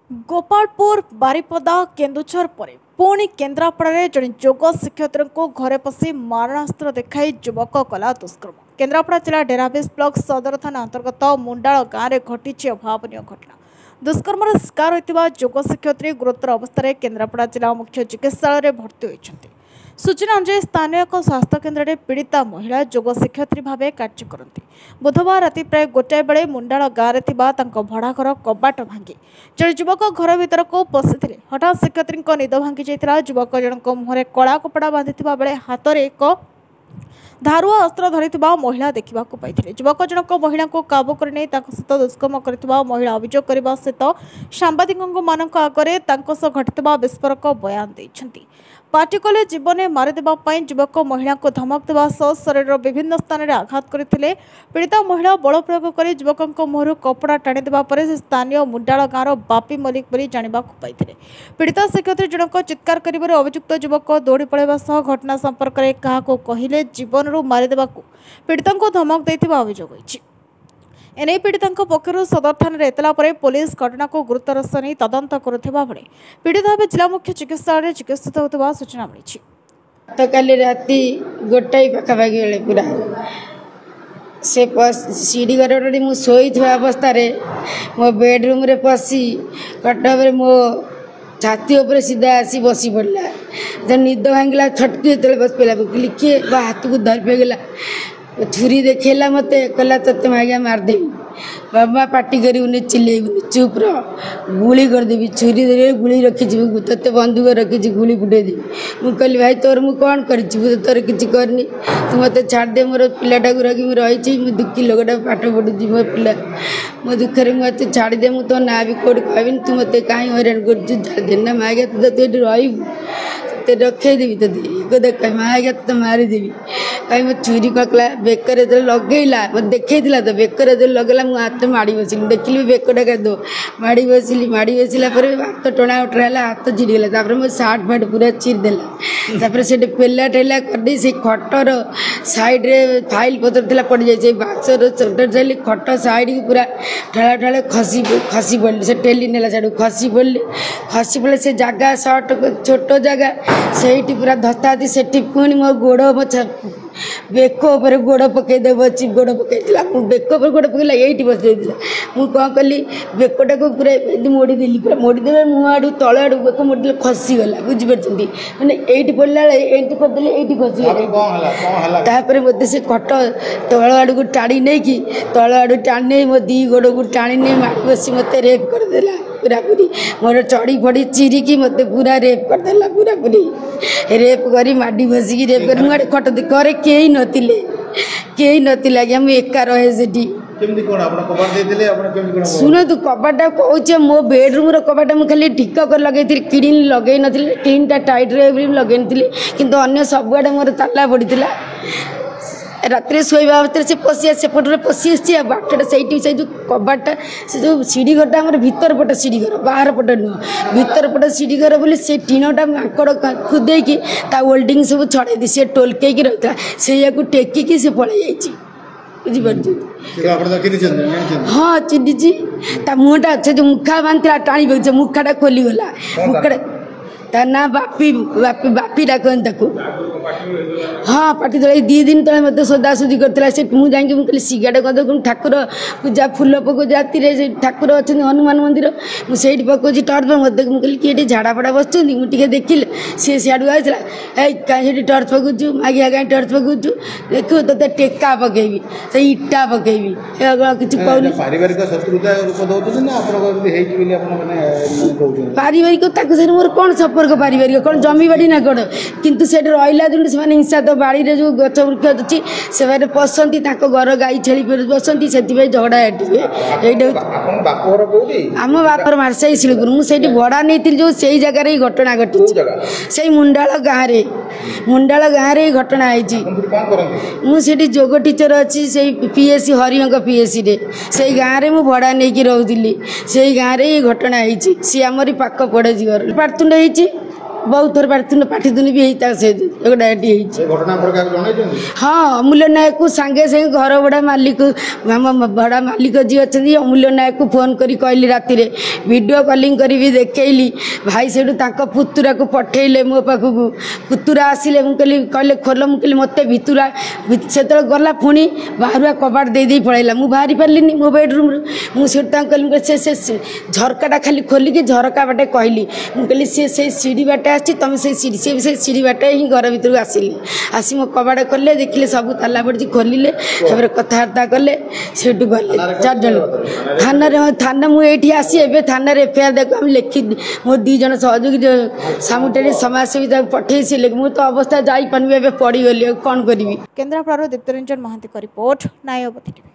गोपालपुर बारिपदा केन्दुझर पर पुणी केन्द्रापड़ा जड़े जोग शिक्षयित्री को घरे पशि मारणास्त्र देखाई युवक कला दुष्कर्म। केन्द्रापड़ा जिला डेराबेस ब्लॉक सदर थाना अंतर्गत मुंडाल गांव में घटी अभावन घटना। दुष्कर्म शिकार होता जोग शिक्षयित्री गुरुतर अवस्था केन्द्रापड़ा जिला मुख्य चिकित्सालय भर्ती होती। सूचना अनुसार स्थानीय एक स्वास्थ्य केन्द्र में पीड़िता महिला जोग शिक्षयित्री भाव कार्य करती। बुधवार राति प्राय गोटाए बेले मुंडाल गाँव में भड़ाघर कबाट भांगी जड़े युवक घर भीतर को पशिले। हठात शिक्षयित्री निद भांगी जाता। युवक जनक मुहर कला कपड़ा बांधि बेले हाथ में एक धारुआ अस्त्र धरी महिला देखा पाई। युवक जनक महिला को काबू कर सहित दुष्कर्म कर महिला अभियोग करने सहित सांबादिकों मान आगे घटी विस्फोरक बयान देती। पार्टी कले जीवन मारिदेवाई युवक महिला को धमक देवा सह शरीर विभिन्न स्थान में आघात करते। पीड़िता महिला बल प्रयोग कर युवक मुहर कपड़ा टाणीदेवा से स्थानीय मुंडाल गाँव बापी मल्लिक बोली जाना पाई। पीड़िता शिक्षयित्री जनक चित्कार कर अभियुक्त युवक दौड़ी पड़ाइवा सह घटना संपर्क में क्या कहले जीवन मारिदेवा पीड़िता को धमक देथिबा अभियोग होईछि। एने पीड़िता पक्षर सदर थाना एतला पर पुलिस घटना को गुरुतर सह नहीं तदंत करुवा बेले पीड़िता मुख्य चिकित्सालय चिकित्सित होता सूचना मिली। तो कल राति गोटाई पखापाखि बेले पूरा से सीढ़ी घर मु शोई अवस्था मो बेडरूम रे पशि कटक मो छाती उपर सीधा आसी बसी पड़ा। जब निद भांगला छटकी जो बस पड़ा कहली किए हाथ को धर पेगला छुरी देखेला मत कहला ते आज्ञा मारदेवी बाबा पार्टी करूनी चिल्लेबुनि चुप रह गुली करदेवी छुरी दे गुली रखी ते बंदूक रखी गुली फुटेदेवी। मुझे कहली भाई तोर मु कौन कर तोर किसी करनी तू मत छाड़दे मोर पिलाटा को रखी मुझे रही दुखी लोकटा पाठ पढ़ुची मो पिला मो दुखे मुझे छाड़दे मु तो ना भी कौट कहबी तू मत कहीं हैरान कर ना मागे तो रही रखेदेवी तो देख मागे तो मारिदेवी कहीं मैं छुरी पकला बेकर लगेला मत देखा तो बेकर लगेला मुझे हाथ माड़ी बसिली देखिली बेकटा कर दो माड़ी बसिला हाथ टणा उठा हाथ चिड़गला मो सार्ट फाट पूरा चिरदेला से पेला टेला कर से खटर साइड्रे फाइल पतर था पड़ जाए बाक्सर चली खट साइड की पूरा ठाला ठाला खसी पड़े से टेली नेला साइड खसी पड़े से जगह सर्ट छोट जगह से पूरा धस्ता थी से पुणी मो गोड़ मो बेक गोड़ पकईदे बची गोड़ पकईला बेक गोड़ पकईला ये बस मुझे कौन कली बेकटा को पूरा मोड़देली पूरा मोड़दे मुँह आड़ तल आड़ बेक मोड़दे खसीगला बुझीपार मैंने ये पड़ा ये करदे ये खसीगला मत से खट तल आड़ को टाणी नहीं कि तल आड़ टाणी नहीं मो दी गोड़ को टाणी नहीं माड़ी बस मत रेप करदेला पूरा पूरी मोर चढ़ी फड़ी चिरिकी मत पूरा रेप करदेला पूरा पूरी रेप करी माडी बसिकी रेप कर मुझे खट करे कई नथिले आज्ञा मुझे एका रहे से शुण तू कबाटा कौचे मो बेडरूम कबाट मुझे खाली ठीक कर लगे किड़ी लगे नी क्लीनटा टाइट लगे नी कि अन्य सबुआड़े मोर ताला पड़ा रात शोवा अवस्था से पशि सेपटे पशि आसी बाटटा से जो कबाटा से जो सीढ़ी घरटा आम भीतर पट सीढ़ी घर बाहर पट नुह भीतर पट सीढ़ी घर बोली से टीनटा माकड़ खुदे कि ओल्डिंग सब छड़े दी सी टोलके रही है से टेकिकी से पलि जाइए बुझीपार। हाँ चिन्ही मुँहटा अच्छे जो मुखा बांधला टाणी मुखाटा खोलीगला मुखा ता ना बापी बापी बापी डाकन ताकू। हाँ पार्टी तले दी दिन तले मत सदासुदी करता से मुझे जाकि मुझे सिगारेट कर ठाकुर पूजा फूल पकाऊ राति ठाकुर अच्छा हनुमान मंदिर मुझे पकाऊँ टर्च मत मुझे किए झाड़ा फड़ा बस मुझे देखिले सी सियाड़ू आईला कहीं टर्च पकाऊ मागिया कहीं टर्च पकाऊ देखो तो टेका पकेबी से इटा पकेबी किसी पारिवारिक मोर कौन सफर पारिवारिक कौन जमी बाड़ी ना कौन किंतु से रहा दिन से हिंसा तो बाड़ी जो गच वृक्ष अच्छी से पशंती घर गाई छेली बसती से झगड़ा हटे आम बापर मार्साई शिलपुर मुझे भड़ा नहीं जो से जगार ही घटना घटी से मुंडाल गाँव में घटना होती जोग टीचर अच्छी से पीएससी हरिहंक पीएससी रे से गाँव में भड़ा नहीं रोली से गाँव में घटना होती सी आमरी पाख पड़े घर पारतुंड बहुत थर पाठितुन भी घटना हाँ अमूल्य नायक को सांगे सांगे घर भड़ा मालिक भड़ा मालिक जी अच्छा अमूल्य नायक को फोन करी कहली राति वीडियो कॉलिंग करी भी देखली भाई से पुतुरा को पठेले मो पाखक पुतुरा आसिले कहले खोल मुझे मत भितुरा से गला पुणी बाहर कबाट दे पड़ेगा मुझे बाहरी पार्ली मो बेडरूम मुझे कहली से झरकाटा खाली खोलिकी झरका बाटे कहली मुझे से सीढ़ी बाटे आसी तुम से सीढ़ी बाटे ही घर भर आसिली आसी मो कबाट कले देखिले सब ताला पड़ी खोलिले कथबार्ता कले से गले 4 जन थाना मुझे आसी ए थाना एफआईआर देखो हम लिखि मो 2 जन सहयोगी सामुटारी समाजसेवी पठे सी मुझे तो अवस्था जापारि पड़गली कौन करी। केन्द्रापड़ा दीप्तरंजन महांती रिपोर्ट नायवती टीवी।